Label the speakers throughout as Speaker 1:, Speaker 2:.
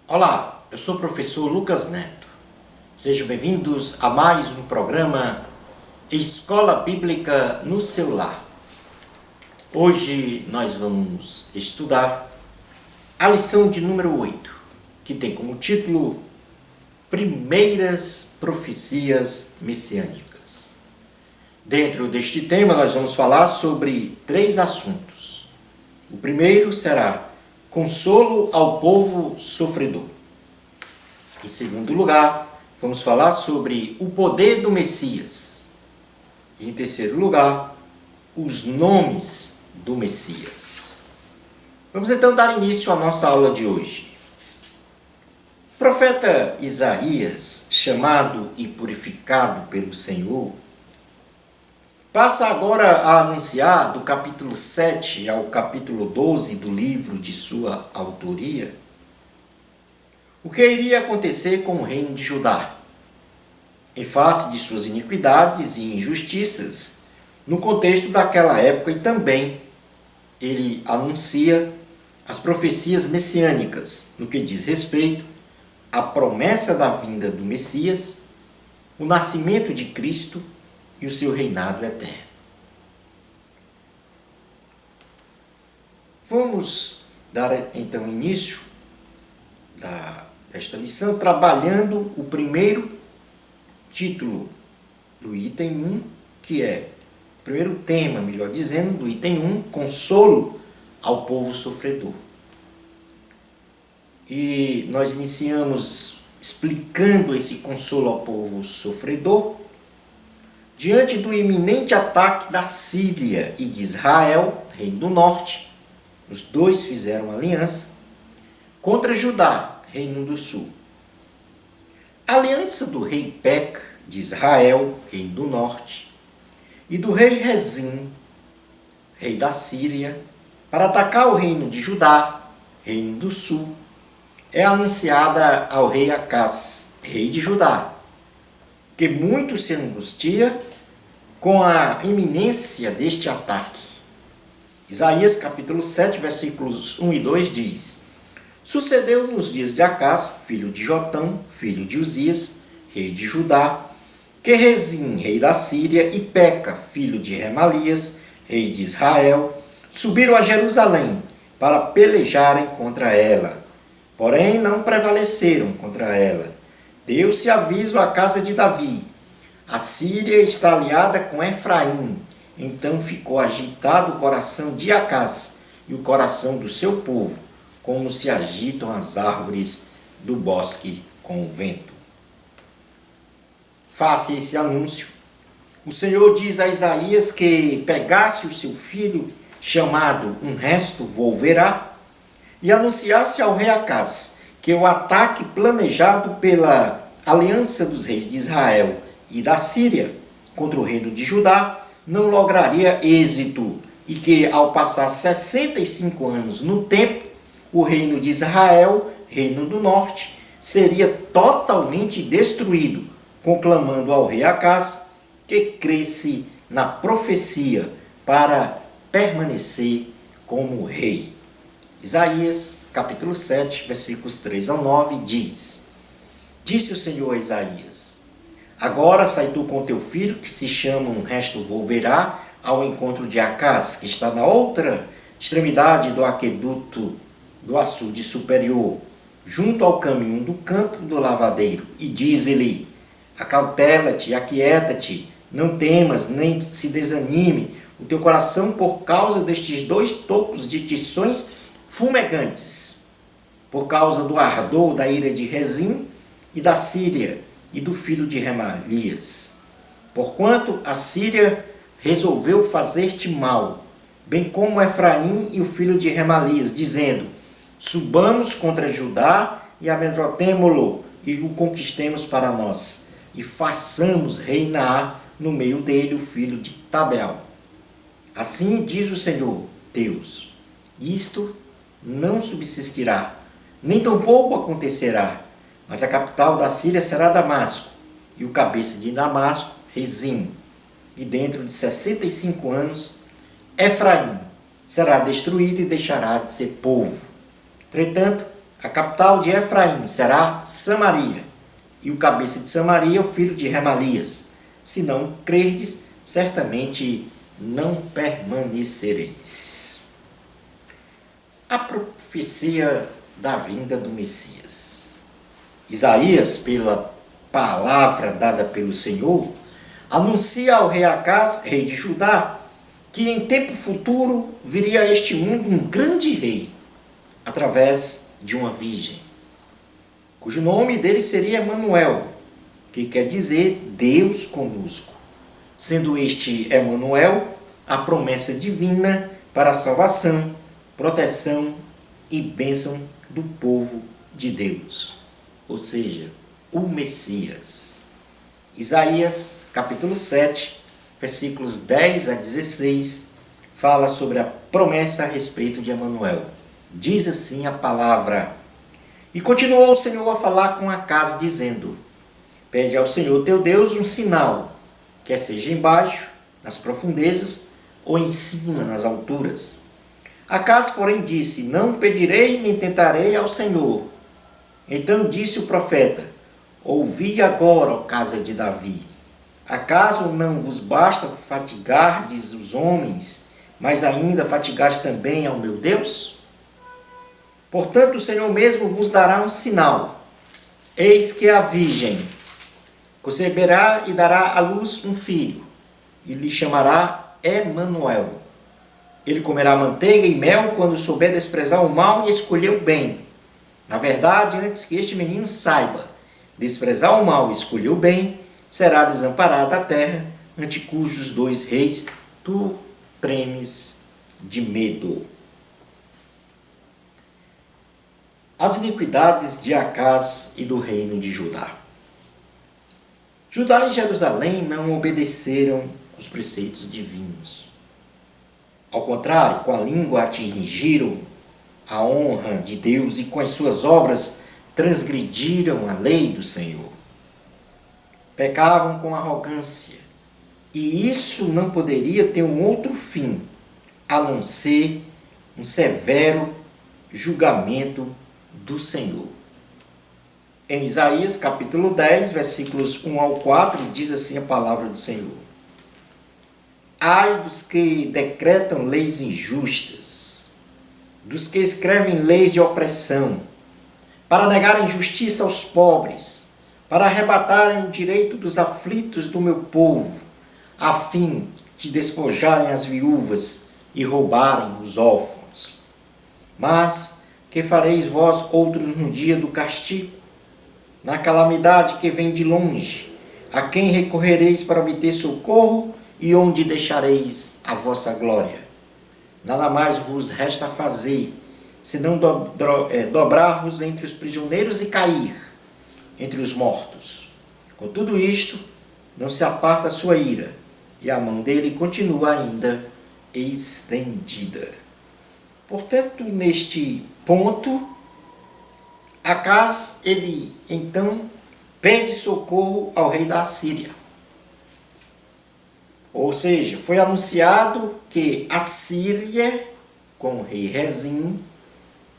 Speaker 1: Olá, eu sou o professor Lucas Neto. Sejam bem-vindos a mais um programa Escola Bíblica no Celular. Hoje nós vamos estudar a lição de número 8, que tem como título Primeiras Profecias Messiânicas. Dentro deste tema nós vamos falar sobre 3 assuntos. O primeiro será consolo ao povo sofredor. Em segundo lugar, vamos falar sobre o poder do Messias. E em terceiro lugar, os nomes do Messias. Vamos então dar início à nossa aula de hoje. O profeta Isaías, chamado e purificado pelo Senhor, passa agora a anunciar, do capítulo 7 ao capítulo 12 do livro de sua autoria, o que iria acontecer com o reino de Judá, em face de suas iniquidades e injustiças, no contexto daquela época, e também ele anuncia as profecias messiânicas, no que diz respeito à promessa da vinda do Messias, o nascimento de Cristo e o seu reinado eterno. Vamos dar então início desta lição trabalhando o primeiro título do item 1, que é o primeiro tema, melhor dizendo, do item 1, consolo ao povo sofredor. E nós iniciamos explicando esse consolo ao povo sofredor diante do iminente ataque da Síria e de Israel, reino do norte. Os dois fizeram aliança contra Judá, reino do sul. A aliança do rei Peca, de Israel, reino do norte, e do rei Rezim, rei da Síria, para atacar o reino de Judá, reino do sul, é anunciada ao rei Acaz, rei de Judá, que muito se angustia com a iminência deste ataque. Isaías capítulo 7, versículos 1 e 2 diz: Sucedeu nos dias de Acaz, filho de Jotão, filho de Uzias, rei de Judá, que Rezim, rei da Síria, e Peca, filho de Remalias, rei de Israel, subiram a Jerusalém para pelejarem contra ela. Porém, não prevaleceram contra ela. Deu-se aviso à casa de Davi: a Síria está aliada com Efraim. Então ficou agitado o coração de Acaz e o coração do seu povo, como se agitam as árvores do bosque com o vento. Face esse anúncio, o Senhor diz a Isaías que pegasse o seu filho, chamado Um Resto Volverá, e anunciasse ao rei Acaz que o ataque planejado pela aliança dos reis de Israel e da Síria contra o reino de Judá não lograria êxito, e que, ao passar 65 anos no tempo, o reino de Israel, reino do norte, seria totalmente destruído, conclamando ao rei Acaz que cresce na profecia para permanecer como rei. Isaías, capítulo 7, versículos 3 ao 9, diz: Disse o Senhor a Isaías: Agora sai tu com teu filho, que se chama Um Resto Volverá, ao encontro de Acaz, que está na outra extremidade do aqueduto do açude superior, junto ao caminho do campo do lavadeiro, e diz-lhe: Acautela-te, aquieta-te, não temas, nem se desanime o teu coração por causa destes 2 tocos de tições fumegantes, por causa do ardor da ira de Rezim e da Síria e do filho de Remalias. Porquanto a Síria resolveu fazer-te mal, bem como Efraim e o filho de Remalias, dizendo: Subamos contra Judá e amedrotemo-lo, e o conquistemos para nós, e façamos reinar no meio dele o filho de Tabel. Assim diz o Senhor Deus: Isto não subsistirá, nem tampouco acontecerá, mas a capital da Síria será Damasco, e o cabeça de Damasco, Rezim. E dentro de 65 anos, Efraim será destruído e deixará de ser povo. Entretanto, A capital de Efraim será Samaria, e o cabeça de Samaria, o filho de Remalias. Se não crerdes, certamente não permanecereis. A profecia da vinda do Messias. Isaías, pela palavra dada pelo Senhor, anuncia ao rei Acaz, rei de Judá, que em tempo futuro viria a este mundo um grande rei, através de uma virgem, cujo nome dele seria Emanuel, que quer dizer Deus conosco, sendo este Emanuel a promessa divina para a salvação, proteção e bênção do povo de Deus, ou seja, o Messias. Isaías, capítulo 7, versículos 10 a 16, fala sobre a promessa a respeito de Emanuel. Diz assim a palavra: E continuou o Senhor a falar com Acaz, dizendo: Pede ao Senhor teu Deus um sinal, quer seja embaixo, nas profundezas, ou em cima, nas alturas. Acaz, porém, disse: Não pedirei nem tentarei ao Senhor. Então disse o profeta: Ouvi agora, ó casa de Davi. Acaso não vos basta fatigardes os homens, mas ainda fatigastes também ao meu Deus? Portanto, o Senhor mesmo vos dará um sinal. Eis que a virgem conceberá e dará à luz um filho, e lhe chamará Emanuel. Ele comerá manteiga e mel quando souber desprezar o mal e escolher o bem. Na verdade, antes que este menino saiba desprezar o mal e escolher o bem, será desamparada a terra, ante cujos dois reis tu tremes de medo. As iniquidades de Acaz e do reino de Judá. Judá e Jerusalém não obedeceram os preceitos divinos. Ao contrário, com a língua atingiram a honra de Deus e com as suas obras transgrediram a lei do Senhor. Pecavam com arrogância, e isso não poderia ter um outro fim, a não ser um severo julgamento do Senhor. Em Isaías capítulo 10, versículos 1 ao 4, diz assim a palavra do Senhor: Ai dos que decretam leis injustas, dos que escrevem leis de opressão, para negarem justiça aos pobres, para arrebatarem o direito dos aflitos do meu povo, a fim de despojarem as viúvas e roubarem os órfãos. Mas que fareis vós outros no dia do castigo, na calamidade que vem de longe? A quem recorrereis para obter socorro e onde deixareis a vossa glória? Nada mais vos resta fazer, senão dobrar-vos entre os prisioneiros e cair entre os mortos. Com tudo isto, não se aparta a sua ira, e a mão dele continua ainda estendida. Portanto, neste ponto, Acaz, ele então pede socorro ao rei da Assíria. Ou seja, foi anunciado que a Síria, com o rei Rezim,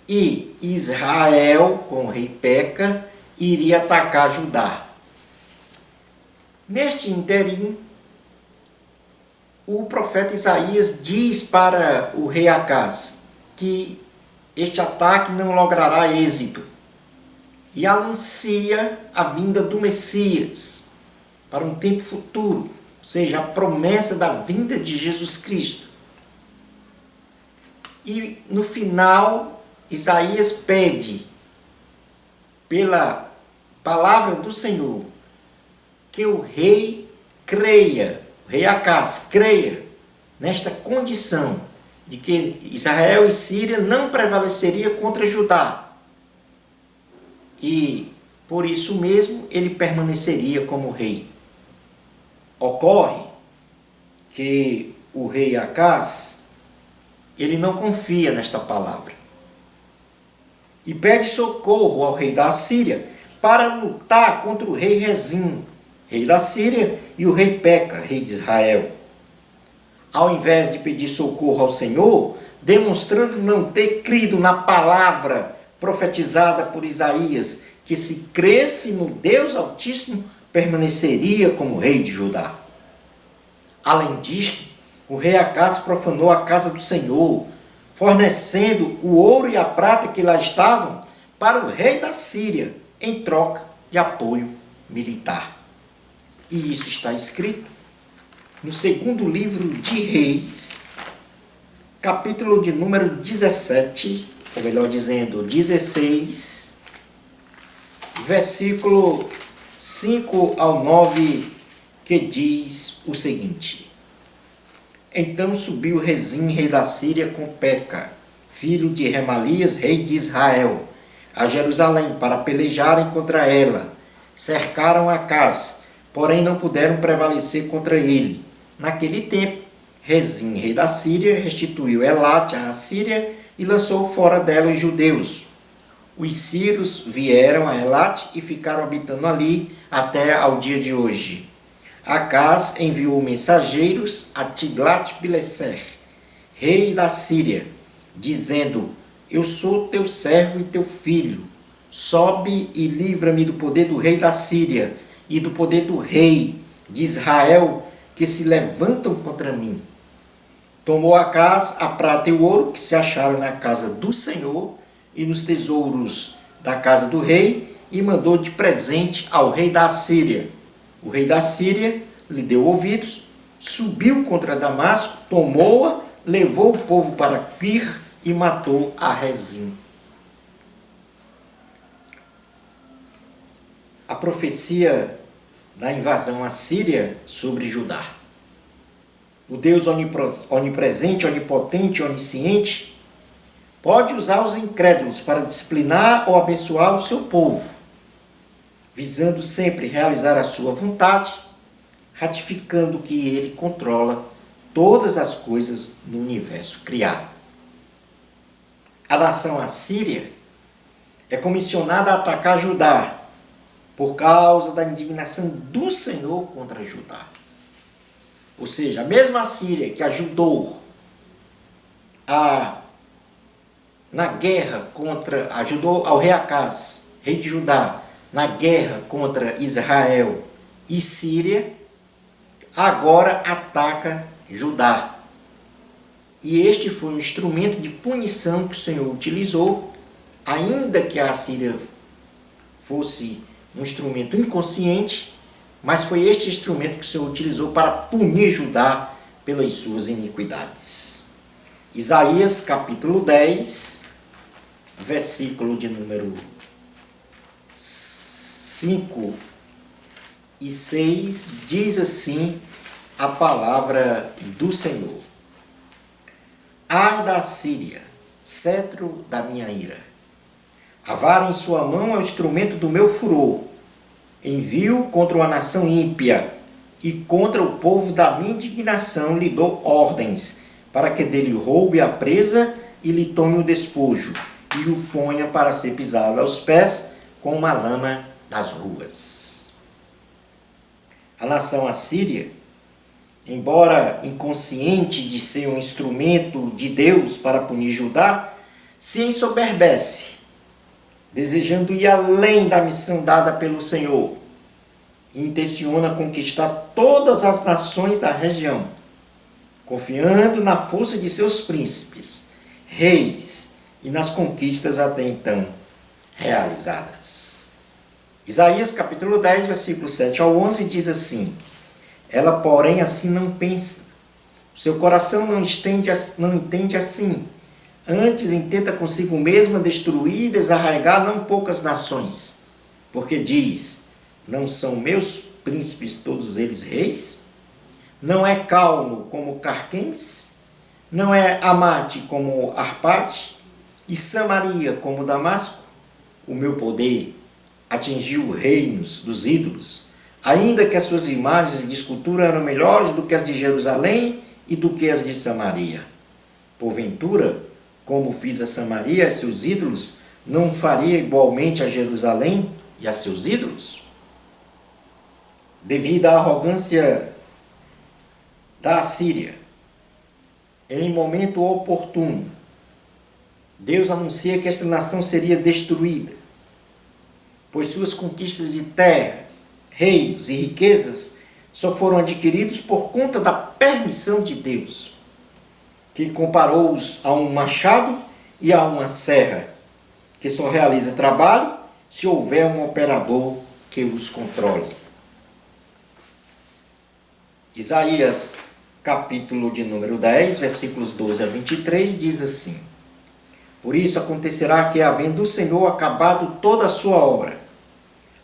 Speaker 1: e Israel, com o rei Peca, iria atacar Judá. Neste interim, o profeta Isaías diz para o rei Acaz que este ataque não logrará êxito e anuncia a vinda do Messias para um tempo futuro, ou seja, a promessa da vinda de Jesus Cristo. E no final, Isaías pede, pela palavra do Senhor, que o rei creia, o rei Acaz creia nesta condição de que Israel e Síria não prevaleceria contra Judá. E, por isso mesmo, ele permaneceria como rei. Ocorre que o rei Acaz, ele não confia nesta palavra. E pede socorro ao rei da Síria para lutar contra o rei Rezim, rei da Síria, e o rei Peca, rei de Israel. Ao invés de pedir socorro ao Senhor, demonstrando não ter crido na palavra profetizada por Isaías, que se cresce no Deus Altíssimo, permaneceria como rei de Judá. Além disto, o rei Acás profanou a casa do Senhor, fornecendo o ouro e a prata que lá estavam para o rei da Síria, em troca de apoio militar. E isso está escrito no segundo livro de Reis, capítulo de número 17, ou melhor dizendo, 16, versículo 5 ao 9, que diz o seguinte: Então subiu Rezim, rei da Síria, com Peca, filho de Remalias, rei de Israel, a Jerusalém, para pelejarem contra ela. Cercaram Acás, porém não puderam prevalecer contra ele. Naquele tempo, Rezim, rei da Síria, restituiu Elate à Síria e lançou fora dela os judeus. Os sírios vieram a Elate e ficaram habitando ali até ao dia de hoje. Acás enviou mensageiros a Tiglat-Pileser, rei da Síria, dizendo: Eu sou teu servo e teu filho. Sobe e livra-me do poder do rei da Síria e do poder do rei de Israel, que se levantam contra mim. Tomou Acás a prata e o ouro que se acharam na casa do Senhor e nos tesouros da casa do rei, e mandou de presente ao rei da Síria. O rei da Síria lhe deu ouvidos, subiu contra Damasco, tomou-a, levou o povo para Kir e matou a Rezim. A profecia da invasão assíria sobre Judá. O Deus onipresente, onipotente, onisciente, pode usar os incrédulos para disciplinar ou abençoar o seu povo, visando sempre realizar a sua vontade, ratificando que ele controla todas as coisas no universo criado. A nação assíria é comissionada a atacar Judá por causa da indignação do Senhor contra Judá. Ou seja, a mesma Síria que ajudou ajudou ao rei Acás, rei de Judá, na guerra contra Israel e Síria, agora ataca Judá. E este foi um instrumento de punição que o Senhor utilizou, ainda que a Síria fosse um instrumento inconsciente, mas foi este instrumento que o Senhor utilizou para punir Judá pelas suas iniquidades. Isaías capítulo 10, versículo de número 5 e 6, diz assim a palavra do Senhor: Ai da Síria, cetro da minha ira, a vara em sua mão é o instrumento do meu furor. Envio contra uma nação ímpia e contra o povo da minha indignação lhe dou ordens, para que dele roube a presa e lhe tome o despojo, e o ponha para ser pisado aos pés com uma lama das ruas. A nação assíria, embora inconsciente de ser um instrumento de Deus para punir Judá, se ensoberbece, desejando ir além da missão dada pelo Senhor, e intenciona conquistar todas as nações da região, confiando na força de seus príncipes, reis e nas conquistas até então realizadas. Isaías capítulo 10, versículo 7 ao 11 diz assim: Ela, porém, assim não pensa, o seu coração não entende assim. Antes intenta consigo mesma destruir e desarraigar não poucas nações, porque diz: não são meus príncipes todos eles reis? Não é Calno como Carquemes? Não é Amate como Arpade? E Samaria como Damasco? O meu poder atingiu reinos dos ídolos, ainda que as suas imagens de escultura eram melhores do que as de Jerusalém e do que as de Samaria. Porventura, como fiz a Samaria e a seus ídolos, não faria igualmente a Jerusalém e a seus ídolos? Devido à arrogância da Assíria, em momento oportuno, Deus anuncia que esta nação seria destruída, pois suas conquistas de terras, reinos e riquezas só foram adquiridos por conta da permissão de Deus, que comparou-os a um machado e a uma serra, que só realiza trabalho se houver um operador que os controle. Isaías, capítulo de número 10, versículos 12 a 23, diz assim: Por isso acontecerá que, havendo o Senhor acabado toda a sua obra,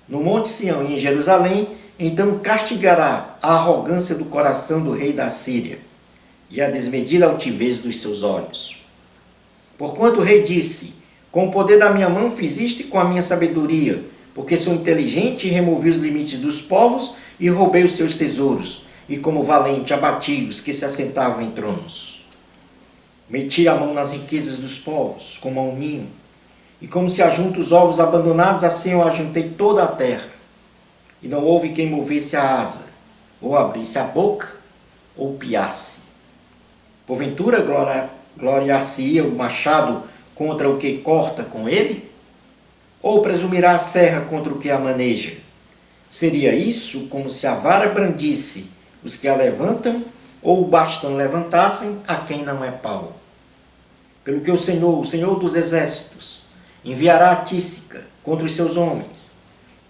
Speaker 1: no Monte Sião e em Jerusalém, então castigará a arrogância do coração do rei da Síria e a desmedida altivez dos seus olhos. Porquanto o rei disse: Com o poder da minha mão fiz isto e com a minha sabedoria, porque sou inteligente e removi os limites dos povos e roubei os seus tesouros, e como valente abati os que se assentavam em tronos. Meti a mão nas riquezas dos povos, como a um ninho, e como se ajuntam os ovos abandonados, assim eu ajuntei toda a terra. E não houve quem movesse a asa, ou abrisse a boca, ou piasse. Porventura gloriar-se-ia o machado contra o que corta com ele? Ou presumirá a serra contra o que a maneja? Seria isso como se a vara brandisse os que a levantam, ou o bastão levantassem a quem não é pau. Pelo que o Senhor dos exércitos, enviará a tísica contra os seus homens,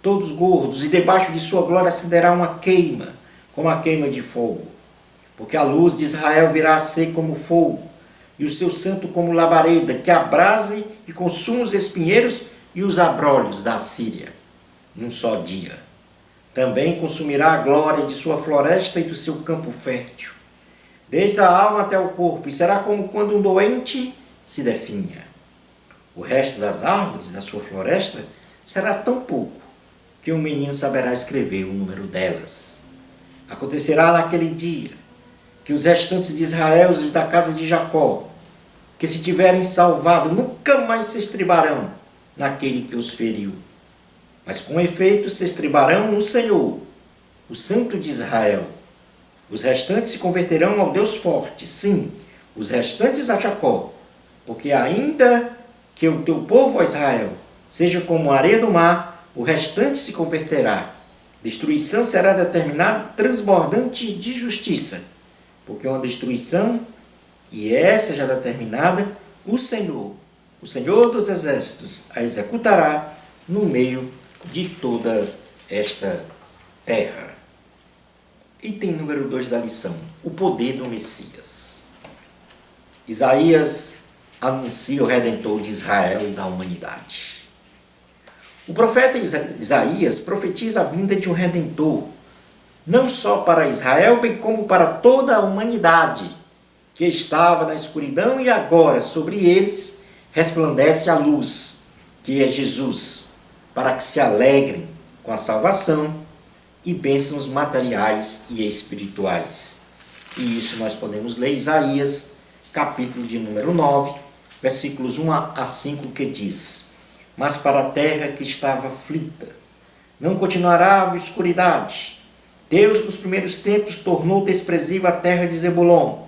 Speaker 1: todos gordos, e debaixo de sua glória acenderá uma queima, como a queima de fogo. Porque a luz de Israel virá a ser como fogo, e o seu santo como labareda, que abrase e consuma os espinheiros e os abrolhos da Síria, num só dia. Também consumirá a glória de sua floresta e do seu campo fértil, desde a alma até o corpo, e será como quando um doente se definha. O resto das árvores da sua floresta será tão pouco que um menino saberá escrever o número delas. Acontecerá naquele dia que os restantes de Israel e da casa de Jacó, que se tiverem salvado, nunca mais se estribarão naquele que os feriu. Mas com efeito se estribarão no Senhor, o Santo de Israel. Os restantes se converterão ao Deus forte, sim, os restantes a Jacó, porque ainda que o teu povo, ó Israel, seja como a areia do mar, o restante se converterá. Destruição será determinada transbordante de justiça, porque é uma destruição, e essa já determinada, o Senhor dos exércitos, a executará no meio de toda esta terra. Item número 2 da lição: o poder do Messias. Isaías anuncia o Redentor de Israel e da humanidade. O profeta Isaías profetiza a vinda de um Redentor, não só para Israel, bem como para toda a humanidade, que estava na escuridão e agora sobre eles resplandece a luz, que é Jesus, para que se alegrem com a salvação e bênçãos materiais e espirituais. E isso nós podemos ler Isaías, capítulo de número 9, versículos 1 a 5, que diz: Mas para a terra que estava aflita, não continuará a obscuridade. Deus, nos primeiros tempos, tornou desprezível a terra de Zebulon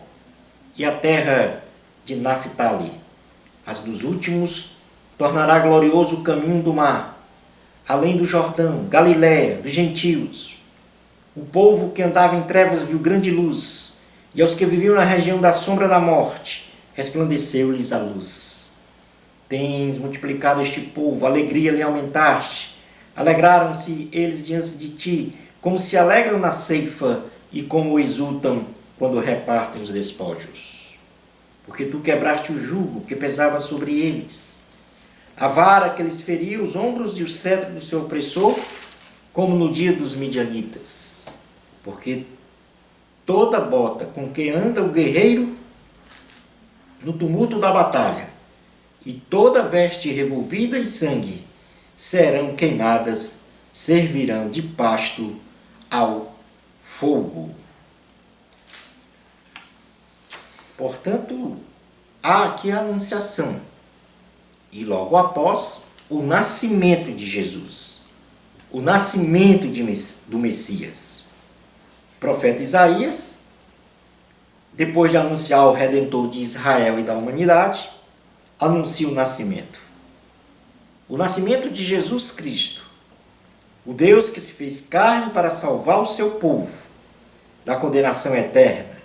Speaker 1: e a terra de Naphtali. Mas nos últimos tornará glorioso o caminho do mar, além do Jordão, Galiléia, dos gentios. O povo que andava em trevas viu grande luz, e aos que viviam na região da sombra da morte, resplandeceu-lhes a luz. Tens multiplicado este povo, alegria lhe aumentaste. Alegraram-se eles diante de ti, como se alegram na ceifa e como exultam quando repartem os despojos. Porque tu quebraste o jugo que pesava sobre eles, a vara que lhes feria os ombros e o cetro do seu opressor, como no dia dos midianitas. Porque toda bota com que anda o guerreiro no tumulto da batalha, e toda veste revolvida em sangue, serão queimadas, servirão de pasto ao fogo. Portanto, há aqui a anunciação. E logo após, o nascimento de Jesus. O nascimento do Messias. O profeta Isaías, depois de anunciar o Redentor de Israel e da humanidade, anuncia o nascimento. O nascimento de Jesus Cristo, o Deus que se fez carne para salvar o seu povo da condenação eterna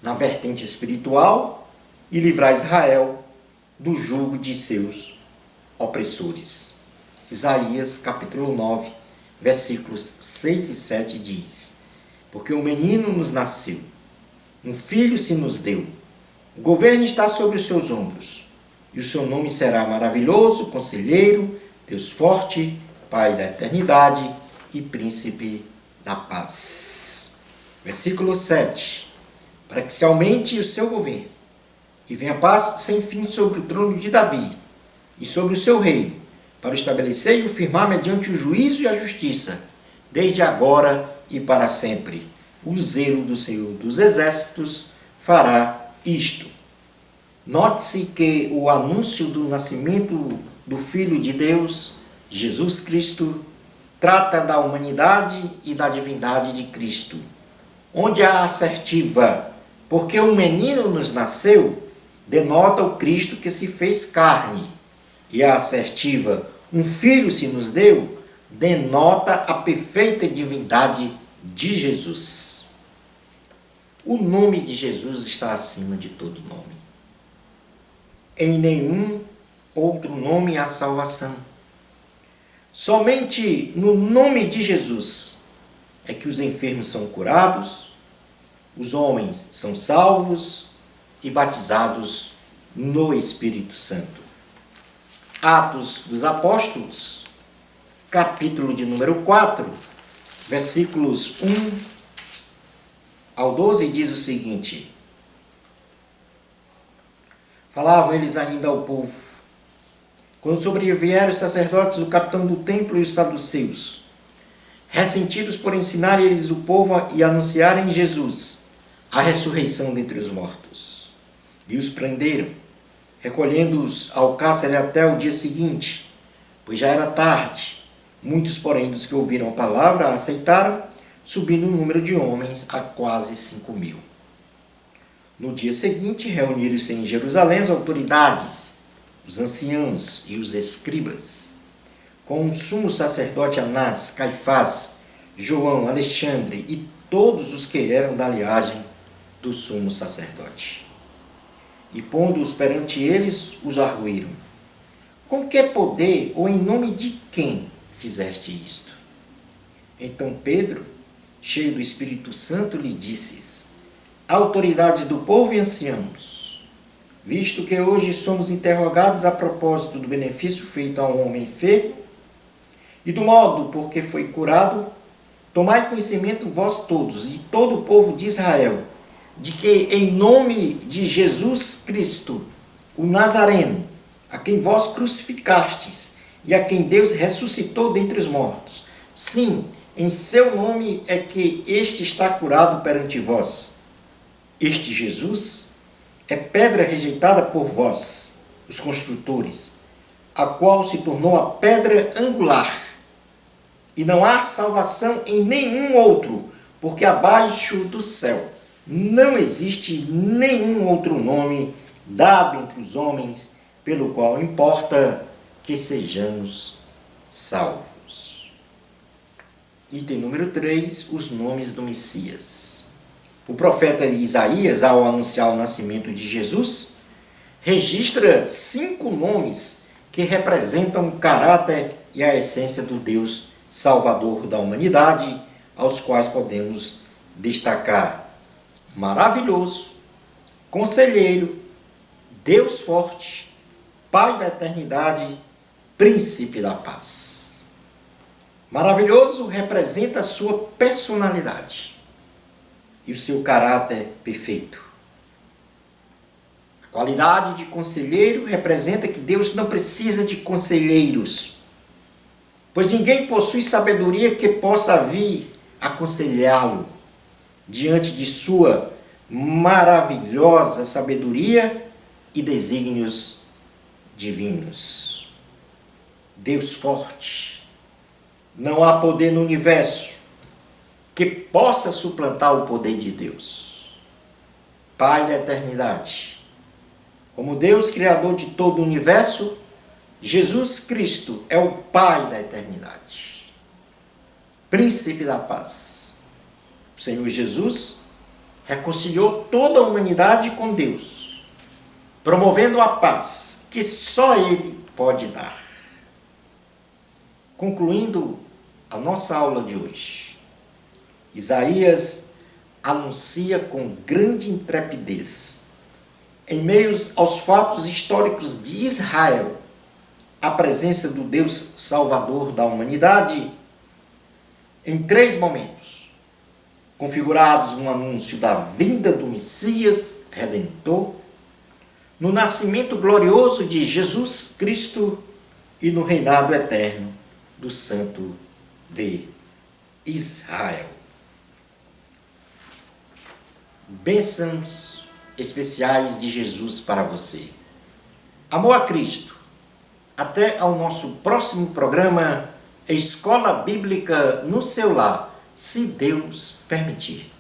Speaker 1: na vertente espiritual e livrar Israel do jugo de seus opressores. Isaías capítulo 9, versículos 6 e 7 diz: porque um menino nos nasceu, um filho se nos deu, o governo está sobre os seus ombros, e o seu nome será maravilhoso, conselheiro, Deus forte, Pai da eternidade e príncipe da paz. Versículo 7. Para que se aumente o seu governo, e venha paz sem fim sobre o trono de Davi, e sobre o seu reino, para o estabelecer e o firmar mediante o juízo e a justiça, desde agora e para sempre. O zelo do Senhor dos Exércitos fará isto. Note-se que o anúncio do nascimento do Filho de Deus, Jesus Cristo, trata da humanidade e da divindade de Cristo, onde a assertiva, porque um menino nos nasceu, denota o Cristo que se fez carne, e a assertiva, um filho se nos deu, denota a perfeita divindade de Jesus. O nome de Jesus está acima de todo nome. Em nenhum outro nome há salvação. Somente no nome de Jesus é que os enfermos são curados, os homens são salvos e batizados no Espírito Santo. Atos dos Apóstolos, capítulo de número 4, versículos 1 ao 12, diz o seguinte: falavam eles ainda ao povo, quando sobrevieram os sacerdotes, o capitão do templo e os saduceus, ressentidos por ensinar eles o povo e anunciarem Jesus, a ressurreição dentre os mortos. E os prenderam, recolhendo-os ao cárcere até o dia seguinte, pois já era tarde. Muitos, porém, dos que ouviram a palavra a aceitaram, subindo o número de homens a quase 5.000. No dia seguinte, reuniram-se em Jerusalém as autoridades, os anciãos e os escribas, com o sumo sacerdote Anás, Caifás, João, Alexandre e todos os que eram da linhagem do sumo sacerdote. E pondo-os perante eles, os arguíram: com que poder ou em nome de quem fizeste isto? Então Pedro, cheio do Espírito Santo, lhe disse: autoridades do povo e anciãos, visto que hoje somos interrogados a propósito do benefício feito a um homem enfermo e do modo por que foi curado, tomai conhecimento vós todos e todo o povo de Israel, de que em nome de Jesus Cristo, o Nazareno, a quem vós crucificastes e a quem Deus ressuscitou dentre os mortos, sim, em seu nome é que este está curado perante vós. Este Jesus é pedra rejeitada por vós, os construtores, a qual se tornou a pedra angular. E não há salvação em nenhum outro, porque abaixo do céu não existe nenhum outro nome dado entre os homens, pelo qual importa que sejamos salvos. Item número 3, os nomes do Messias. O profeta Isaías, ao anunciar o nascimento de Jesus, registra 5 nomes que representam o caráter e a essência do Deus Salvador da humanidade, aos quais podemos destacar Maravilhoso, Conselheiro, Deus Forte, Pai da Eternidade, Príncipe da Paz. Maravilhoso representa a sua personalidade e o seu caráter perfeito. A qualidade de conselheiro representa que Deus não precisa de conselheiros, pois ninguém possui sabedoria que possa vir aconselhá-lo diante de sua maravilhosa sabedoria e desígnios divinos. Deus forte. Não há poder no universo que possa suplantar o poder de Deus. Pai da eternidade. Como Deus, Criador de todo o universo, Jesus Cristo é o Pai da eternidade, Príncipe da paz. O Senhor Jesus reconciliou toda a humanidade com Deus, promovendo a paz que só Ele pode dar. Concluindo a nossa aula de hoje, Isaías anuncia com grande intrepidez, em meio aos fatos históricos de Israel, a presença do Deus Salvador da humanidade em 3 momentos, configurados no anúncio da vinda do Messias Redentor, no nascimento glorioso de Jesus Cristo e no reinado eterno do Santo de Israel. Bênçãos especiais de Jesus para você. Amor a Cristo. Até ao nosso próximo programa Escola Bíblica no seu lar, se Deus permitir.